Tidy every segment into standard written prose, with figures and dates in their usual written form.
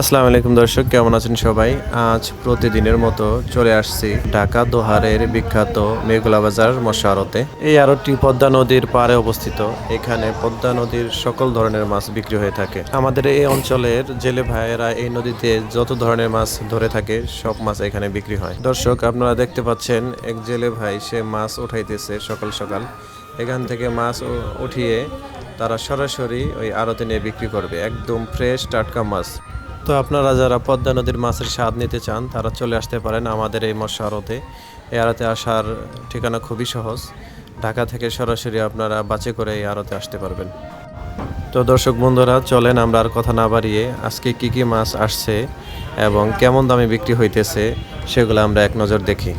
আসসালামু আলাইকুম দর্শক, কেমন আছেন সবাই? আজ প্রতিদিনের মতো চলে আসছি ঢাকা দোহারের বিখ্যাত মেঘলা বাজার মৎস্য আড়তে। এই আড়তটি পদ্মা নদীর পাড়ে অবস্থিত। এখানে পদ্মা নদীর সকল ধরনের মাছ বিক্রি হয়ে থাকে। আমাদের এই অঞ্চলের জেলে ভাইয়েরা এই নদীতে যত ধরনের মাছ ধরে থাকে সব মাছ এখানে বিক্রি হয়। দর্শক, আপনারা দেখতে পাচ্ছেন এক জেলে ভাই, সে মাছ উঠাইতেছে সকাল সকাল। এখান থেকে মাছ উঠিয়ে তারা সরাসরি ওই আড়তে নিয়ে বিক্রি করবে, একদম ফ্রেশ টাটকা মাছ। তো আপনারা যারা পদ্মা নদীর মাছের স্বাদ নিতে চান তারা চলে আসতে পারেন আমাদের এই মৎস্য আড়তে। এই আড়তে আসার ঠিকানা খুবই সহজ। ঢাকা থেকে সরাসরি আপনারা বাসে করে এই আড়তে আসতে পারবেন। তো দর্শক বন্ধুরা, চলেন আমরা আর কথা না বাড়িয়ে আজকে কি কি মাছ আসছে এবং কেমন দামে বিক্রি হইতেছে সেগুলো আমরা এক নজর দেখি।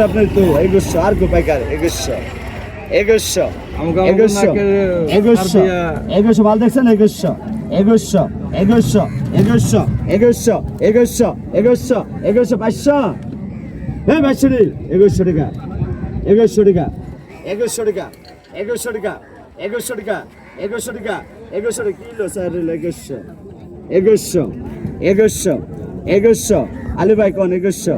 আপনার তো 1100 আর কো পাইকার 1100 ভালো দেখছেন। 1100 500 হ্যাঁ 500 টাকা 1100 টাকা 1100 টাকা 1100 টাকা 1100 টাকা 1100 টাকা 1100 টাকা কিলো স্যার 1100 আলু ভাই কোন 1100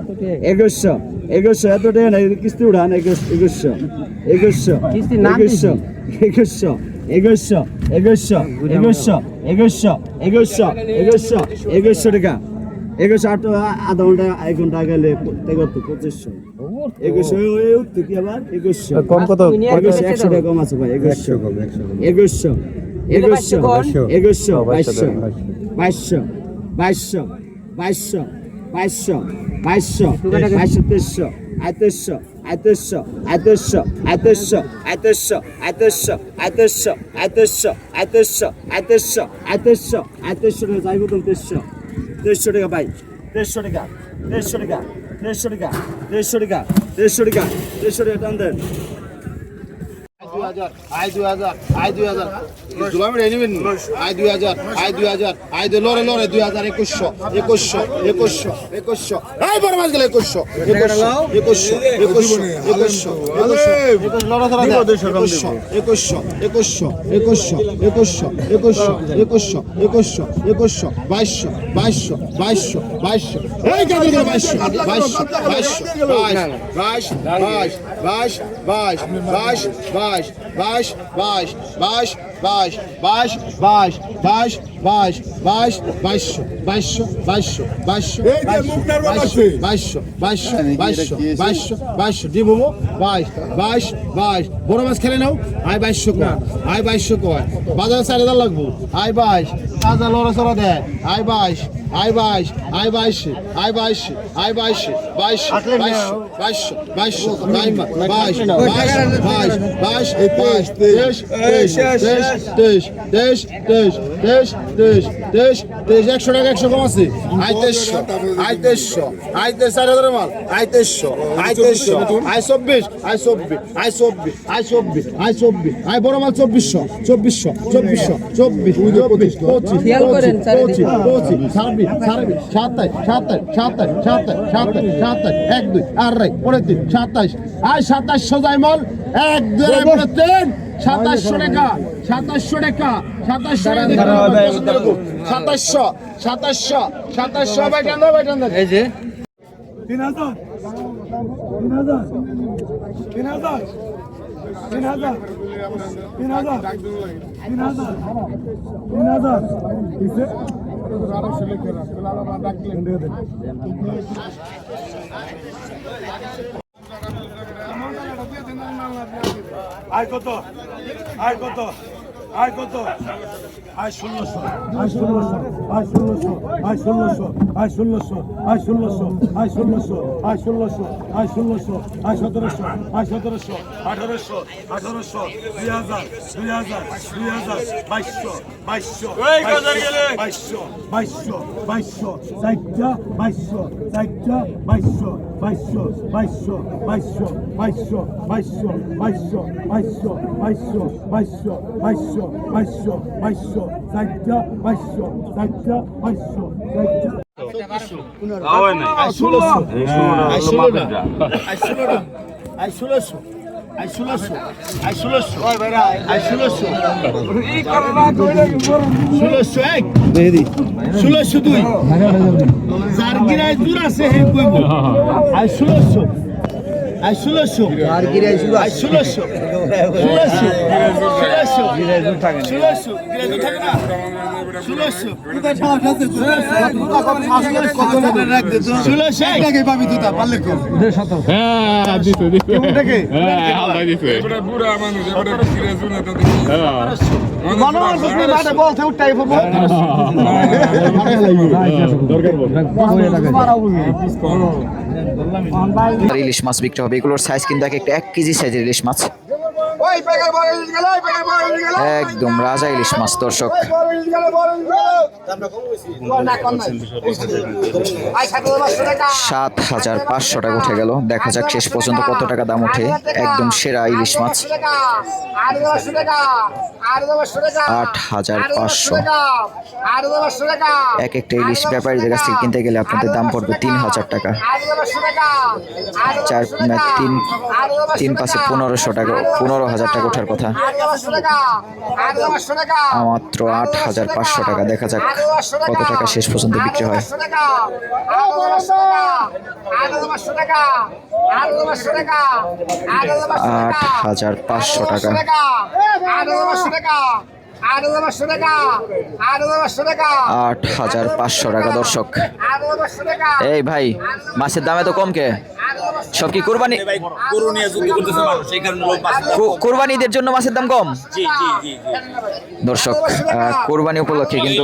এত টাকা না কিস্তি উড়ান 1100 টাকা 1100 আধা ঘন্টা 1 ঘন্টা গেলে 2500 কি আবার 1100 কম কত 100 টাকা কম আছে ভাই 1100 টাকা ভাই 150 টাকা টান দেন। 2000 জুলামি নেবেন 2000 লরে 2100 এই বড় মাছ গেলে 2100 লড়া ধরা 2100 এই কাদের গেলে 2200 22 বাইশ বাইশ বাইশ বাইশ বাইশ বাইশ বাইশ বাইশ বাইশ বাইশশো বাইশশো বাইশশো বাইশশো বাইশশো বাইশশো বাইশশো বাইশশো বাইশশো দি মোমো বাইশ বাইশ বাইশ বড় মাছ খেলে নাও আয় বাইশশো কয় আয় বাইশশো কয় বাজারে 4,000 লাগবো আয় বাইশ তাজা লড়াচড়া দেয় আয় বাইশ আয় বাইশ আয় বাইশে আয় বাইশে আয় বাইশে বাইশে বাইশশো বাইশশো বাইশ বাইশ বাইশ বাইশ তেইশ তেইশ তেইশ তেইশ তেইশ তেইশ তেইশ তেইশ তেইশ 100 টাকা 100 কম আছে আয় 2300 আয় 2300 আয় 4,000 মাল আয় 2300 আয় 2300 আয় 24 আয় 24 আয় 24 আয় 24 আয় 24 আয় বড় মাল 2400 2400 2400 24 25 খেয়াল করেন, 25 27 এক দুই আর রে পরে 3 27 আয় 2700 যায় মাল 1 2 পরে 3 2700 টাকা 2700 টাকা 2700 2700 বেটান এই যে 3,000 আয় কত আয় কত আয় কত আয় 1600 আয় 1600 আয় 1600 আয় 1600 আয় 1600 আয় 1600 আয় 1600 আয় 1600 আয় 1600 আয় 1700 আয় 1700 1800 1800 2000 2000 2000 2200 2200 2200 2200 2200 সাইটটা 2200 সাইটটা 2200 2200 2200 2200 2200 2200 2200 2200 2200 2200 2200 2200 সাইটটা 2200 সাইটটা 2200 সাইটটা ইলিশ মাছ বিক্রি হবে। এগুলোর সাইজ কিন্তু একটা 1 কেজি সাইজের ইলিশ মাছ, একদম রাজা ইলিশ মাছ। দর্শক 7,500 টাকা উঠে গেল। দেখা যাক শেষ পর্যন্ত কত টাকা দাম ওঠে। একদম সেরা ইলিশ মাছ 8,500। এক একটা ইলিশ ব্যাপারীদের কাছ থেকে কিনতে গেলে আপনাদের দাম পড়বে 3,000 টাকা। 3 পাশে 1500 টাকা, 15,000 টাকা ওঠার কথা, মাত্র 8,500 টাকা। দেখা যাক কত টাকা শেষ পর্যন্ত বিক্রি হয়। 8,500 টাকা। 8,500 টাকা। দর্শক এই ভাই মাছের দামে তো কম কে? সব কি কোরবানিদের জন্য মাছের দাম কম? দর্শক কোরবানি উপলক্ষে কিন্তু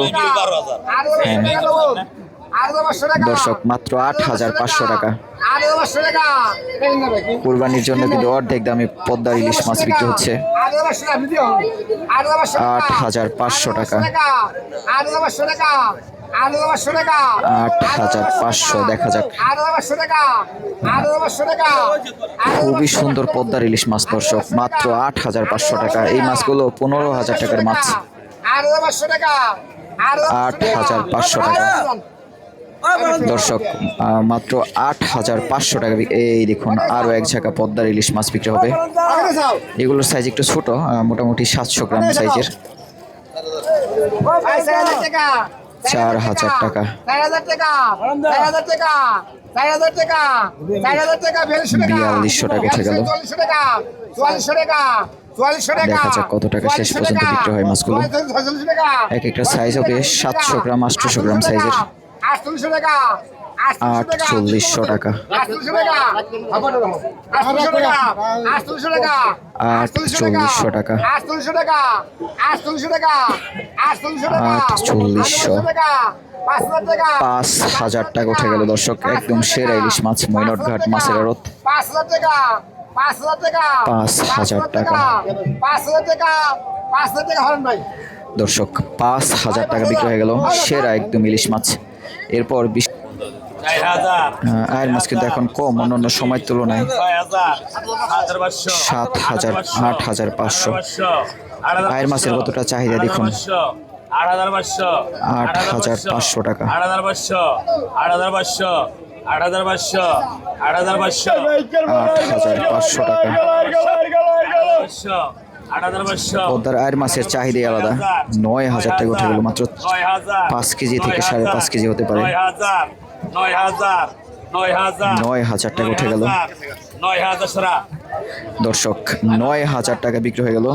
দর্শক মাত্র 8,500 টাকা। কোরবানির জন্য কিন্তু অর্ধেক দামে পদ্মার ইলিশ মাছ বিক্রি হচ্ছে। 8,500 টাকা। 8,500। দেখা যাক। খুবই সুন্দর পদ্মার ইলিশ মাছ দর্শক, মাত্র 8,500 টাকা। এই মাছগুলো 15,000 টাকার মাছ। 8,500 টাকা। দর্শক মাত্র 8,500 টাকা। এই দেখুন আরো এক ঝাঁকা পদ্মার ইলিশ মাছ বিক্রি হবে। এগুলোর সাইজ একটু ছোট, মোটামুটি 700 গ্রাম সাইজের। 4,000 টাকা। 4,200 টাকা উঠে গেল। দেখা যাক কত টাকা শেষ পর্যন্ত বিক্রি হয় মাছগুলো। এক একটা সাইজ হবে 700 গ্রাম 800 গ্রাম সাইজের। 4800 টাকা 4800 টাকা 4800 টাকা 4800 টাকা 4800 টাকা 4800 টাকা 4800 টাকা 4800 টাকা 4800 টাকা 5000 টাকা 5000 টাকা উঠে গেল দর্শক। একদম সেরা ইলিশ মাছ মৈনটঘাট মাছের আড়ত। 5000 টাকা 5000 টাকা 5000 টাকা 5000 টাকা 5000 টাকা হরেন ভাই দর্শক 5000 টাকা বিক্রি হয়ে গেল সেরা একদম ইলিশ মাছ। এরপর আয়ের মাছ কিন্তু এখন কম অন্যান্য সময়ের তুলনায়। 7000 8500 আয়ের মাছের কতটা চাহিদা দেখুন। 8500 টাকা 8500 টাকা। পদ্মার আয়ের মাছের চাহিদাই আলাদা। 9000 টাকা উঠে গেল মাত্র 5 কেজি থেকে 5.5 কেজি হতে পারে। 9000 টাকা উঠে গেল দর্শক। 9000 টাকা বিক্রি হয়ে গেল।